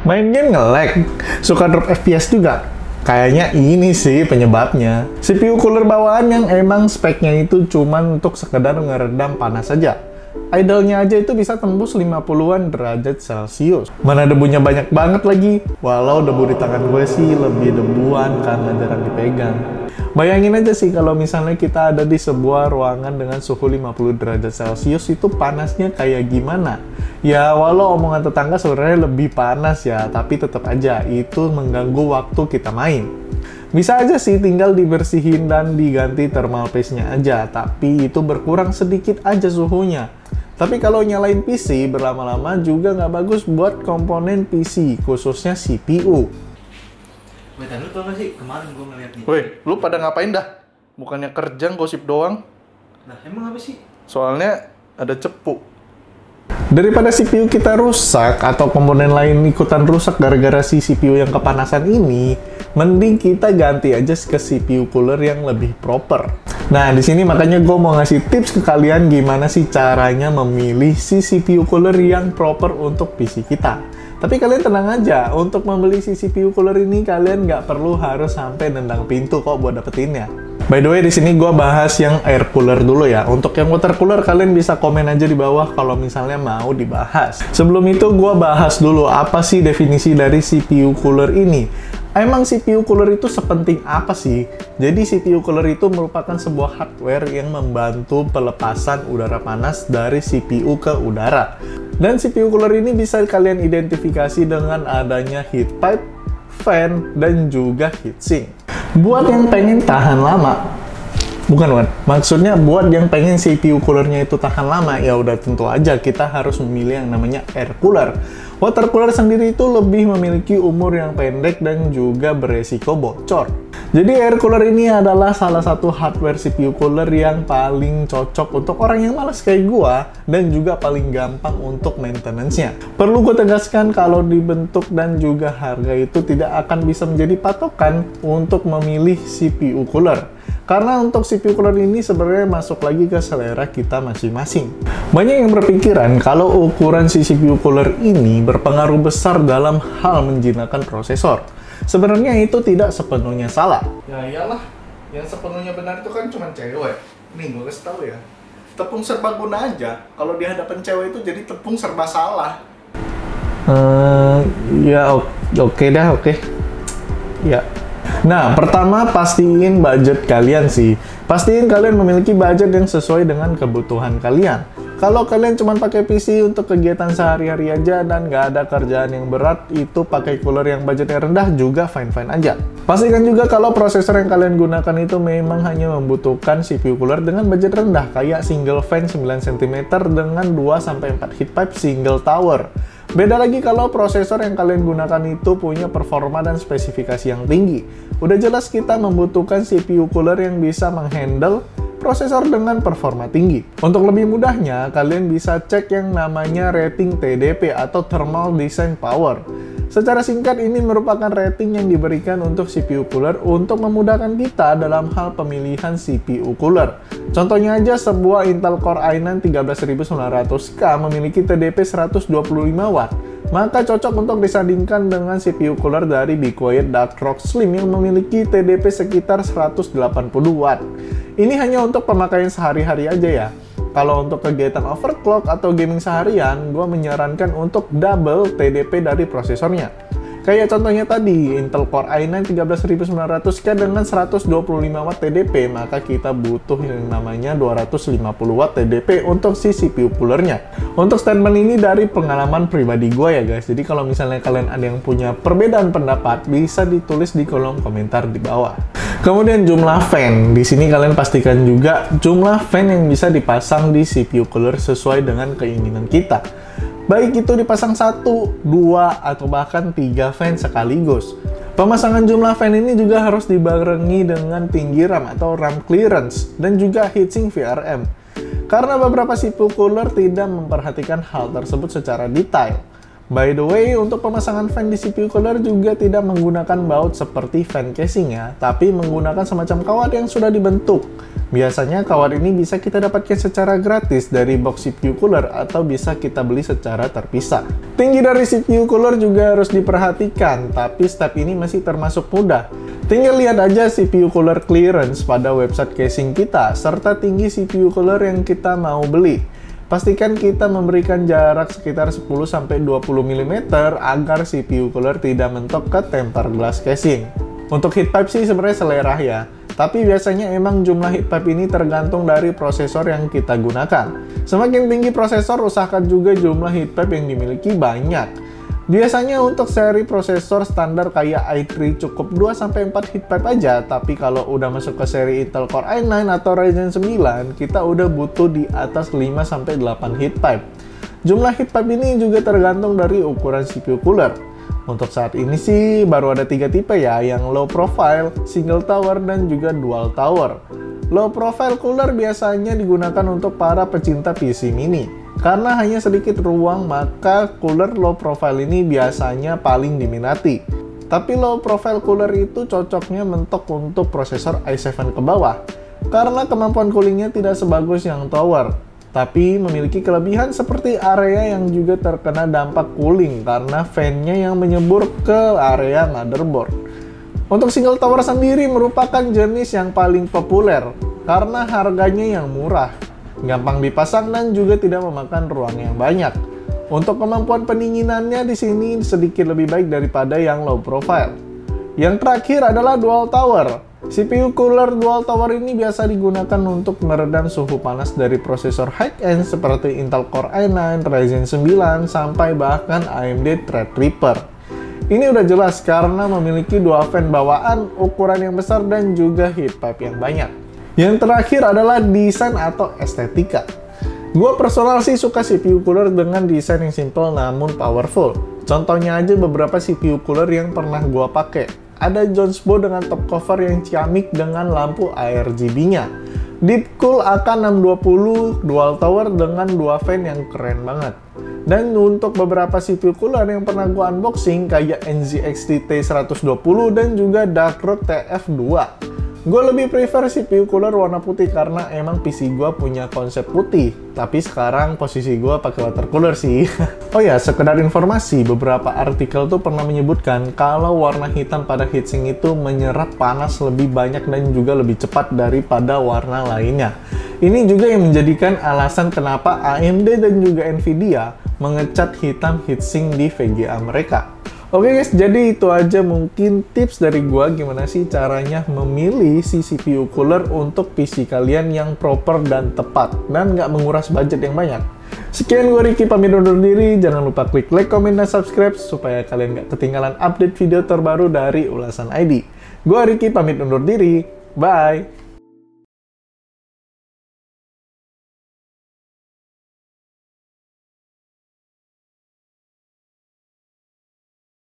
Main game nge-lag, suka drop FPS juga. Kayaknya ini sih penyebabnya. CPU cooler bawaan yang emang speknya itu cuman untuk sekedar ngeredam panas saja. Idle-nya aja itu bisa tembus 50-an derajat Celcius. Mana debunya banyak banget lagi. Walau debu di tangan gue sih lebih debuan karena jarang dipegang. Bayangin aja sih kalau misalnya kita ada di sebuah ruangan dengan suhu 50 derajat Celcius, itu panasnya kayak gimana? Ya walau omongan tetangga sebenarnya lebih panas ya, tapi tetap aja itu mengganggu waktu kita main. Bisa aja sih tinggal dibersihin dan diganti thermal paste-nya aja, tapi itu berkurang sedikit aja suhunya. Tapi kalau nyalain PC berlama-lama juga nggak bagus buat komponen PC, khususnya CPU. Wih, tadi lu tau gak sih, kemarin gue ngeliat nih. Woi, lu pada ngapain dah? Bukannya kerja gosip doang? Nah, emang apa sih? Soalnya ada cepu. Daripada CPU kita rusak atau komponen lain ikutan rusak gara-gara si CPU yang kepanasan ini, mending kita ganti aja ke CPU cooler yang lebih proper. Nah, di sini makanya gue mau ngasih tips ke kalian gimana sih caranya memilih si CPU cooler yang proper untuk PC kita. Tapi kalian tenang aja, untuk membeli si CPU cooler ini kalian nggak perlu harus sampai nendang pintu kok buat dapetinnya. By the way, di sini gue bahas yang air cooler dulu ya. Untuk yang water cooler kalian bisa komen aja di bawah kalau misalnya mau dibahas. Sebelum itu gue bahas dulu apa sih definisi dari CPU cooler ini. Emang CPU cooler itu sepenting apa sih? Jadi CPU cooler itu merupakan sebuah hardware yang membantu pelepasan udara panas dari CPU ke udara. Dan CPU cooler ini bisa kalian identifikasi dengan adanya heat pipe, fan, dan juga heatsink. Buat yang pengen tahan lama, bukan, maksudnya buat yang pengen CPU coolernya itu tahan lama, ya udah tentu aja kita harus memilih yang namanya air cooler. Water cooler sendiri itu lebih memiliki umur yang pendek dan juga beresiko bocor. Jadi air cooler ini adalah salah satu hardware CPU cooler yang paling cocok untuk orang yang malas kayak gua dan juga paling gampang untuk maintenance-nya. Perlu gue tegaskan kalau dibentuk dan juga harga itu tidak akan bisa menjadi patokan untuk memilih CPU cooler. Karena untuk CPU cooler ini sebenarnya masuk lagi ke selera kita masing-masing. Banyak yang berpikiran kalau ukuran si CPU cooler ini berpengaruh besar dalam hal menjinakkan prosesor. Sebenarnya itu tidak sepenuhnya salah. Ya iyalah, yang sepenuhnya benar itu kan cuma cewek. Nih gue kasih tau ya, tepung serbaguna aja kalau di hadapan cewek itu jadi tepung serba salah. Oke. Ya. Nah, pertama pastiin budget kalian sih. Pastiin kalian memiliki budget yang sesuai dengan kebutuhan kalian. Kalau kalian cuma pakai PC untuk kegiatan sehari-hari aja dan nggak ada kerjaan yang berat, itu pakai cooler yang budgetnya rendah juga fine-fine aja. Pastikan juga kalau prosesor yang kalian gunakan itu memang hanya membutuhkan CPU cooler dengan budget rendah, kayak single fan 9 cm dengan 2-4 heat pipe single tower. Beda lagi kalau prosesor yang kalian gunakan itu punya performa dan spesifikasi yang tinggi. Udah jelas kita membutuhkan CPU cooler yang bisa menghandle prosesor dengan performa tinggi. Untuk lebih mudahnya, kalian bisa cek yang namanya rating TDP atau Thermal Design Power. Secara singkat, ini merupakan rating yang diberikan untuk CPU cooler untuk memudahkan kita dalam hal pemilihan CPU cooler. Contohnya aja sebuah Intel Core i9 13900K memiliki TDP 125 Watt. Maka cocok untuk disandingkan dengan CPU cooler dari Be Quiet Dark Rock Slim yang memiliki TDP sekitar 180 Watt. Ini hanya untuk pemakaian sehari-hari aja ya. Kalau untuk kegiatan overclock atau gaming seharian, gue menyarankan untuk double TDP dari prosesornya. Kayak contohnya tadi, Intel Core i9 13900K dengan 125 Watt TDP, maka kita butuh yang namanya 250 Watt TDP untuk si CPU coolernya. Untuk statement ini dari pengalaman pribadi gue ya guys, jadi kalau misalnya kalian ada yang punya perbedaan pendapat, bisa ditulis di kolom komentar di bawah. Kemudian jumlah fan, di sini kalian pastikan juga jumlah fan yang bisa dipasang di CPU cooler sesuai dengan keinginan kita. Baik itu dipasang 1, 2, atau bahkan 3 fan sekaligus. Pemasangan jumlah fan ini juga harus dibarengi dengan tinggi RAM atau RAM clearance dan juga heatsink VRM. Karena beberapa CPU cooler tidak memperhatikan hal tersebut secara detail. By the way, untuk pemasangan fan di CPU cooler juga tidak menggunakan baut seperti fan casing ya, tapi menggunakan semacam kawat yang sudah dibentuk. Biasanya kawat ini bisa kita dapatkan secara gratis dari box CPU cooler atau bisa kita beli secara terpisah. Tinggi dari CPU cooler juga harus diperhatikan, tapi step ini masih termasuk mudah. Tinggal lihat aja CPU cooler clearance pada website casing kita, serta tinggi CPU cooler yang kita mau beli. Pastikan kita memberikan jarak sekitar 10-20 mm agar CPU cooler tidak mentok ke tempered glass casing. Untuk heat pipe sih sebenarnya selera ya, tapi biasanya emang jumlah heat pipe ini tergantung dari prosesor yang kita gunakan. Semakin tinggi prosesor, usahakan juga jumlah heat pipe yang dimiliki banyak. Biasanya untuk seri prosesor standar kayak i3 cukup 2-4 heat pipe aja, tapi kalau udah masuk ke seri Intel Core i9 atau Ryzen 9, kita udah butuh di atas 5-8 heat pipe. Jumlah heat pipe ini juga tergantung dari ukuran CPU cooler. Untuk saat ini sih baru ada 3 tipe ya, yang low profile, single tower, dan juga dual tower. Low profile cooler biasanya digunakan untuk para pecinta PC mini. Karena hanya sedikit ruang, maka cooler low profile ini biasanya paling diminati. Tapi low profile cooler itu cocoknya mentok untuk prosesor i7 ke bawah, karena kemampuan coolingnya tidak sebagus yang tower. Tapi memiliki kelebihan seperti area yang juga terkena dampak cooling karena fan-nya yang menyembur ke area motherboard. Untuk single tower sendiri merupakan jenis yang paling populer karena harganya yang murah, gampang dipasang dan juga tidak memakan ruang yang banyak. Untuk kemampuan pendinginannya di sini sedikit lebih baik daripada yang low profile. Yang terakhir adalah dual tower. CPU cooler dual tower ini biasa digunakan untuk meredam suhu panas dari prosesor high-end seperti Intel Core i9, Ryzen 9, sampai bahkan AMD Threadripper. Ini udah jelas karena memiliki dua fan bawaan, ukuran yang besar, dan juga heat pipe yang banyak. Yang terakhir adalah desain atau estetika. Gua personal sih suka CPU cooler dengan desain yang simple namun powerful. Contohnya aja beberapa CPU cooler yang pernah gua pakai. Ada Jonesbo dengan top cover yang ciamik dengan lampu RGB-nya. Deepcool AK620 dual tower dengan dua fan yang keren banget. Dan untuk beberapa CPU cooler yang pernah gua unboxing kayak NZXT T120 dan juga Darkroad TF2. Gue lebih prefer CPU cooler warna putih karena emang PC gue punya konsep putih. Tapi sekarang posisi gue pakai water cooler sih. Oh ya, sekedar informasi, beberapa artikel tuh pernah menyebutkan kalau warna hitam pada heatsink itu menyerap panas lebih banyak dan juga lebih cepat daripada warna lainnya. Ini juga yang menjadikan alasan kenapa AMD dan juga Nvidia mengecat hitam heatsink di VGA mereka. Oke guys, jadi itu aja mungkin tips dari gua gimana sih caranya memilih si CPU cooler untuk PC kalian yang proper dan tepat dan nggak menguras budget yang banyak. Sekian gua Ricky pamit undur diri, jangan lupa klik like, comment, dan subscribe supaya kalian nggak ketinggalan update video terbaru dari Ulasan ID. Gua Ricky pamit undur diri, bye!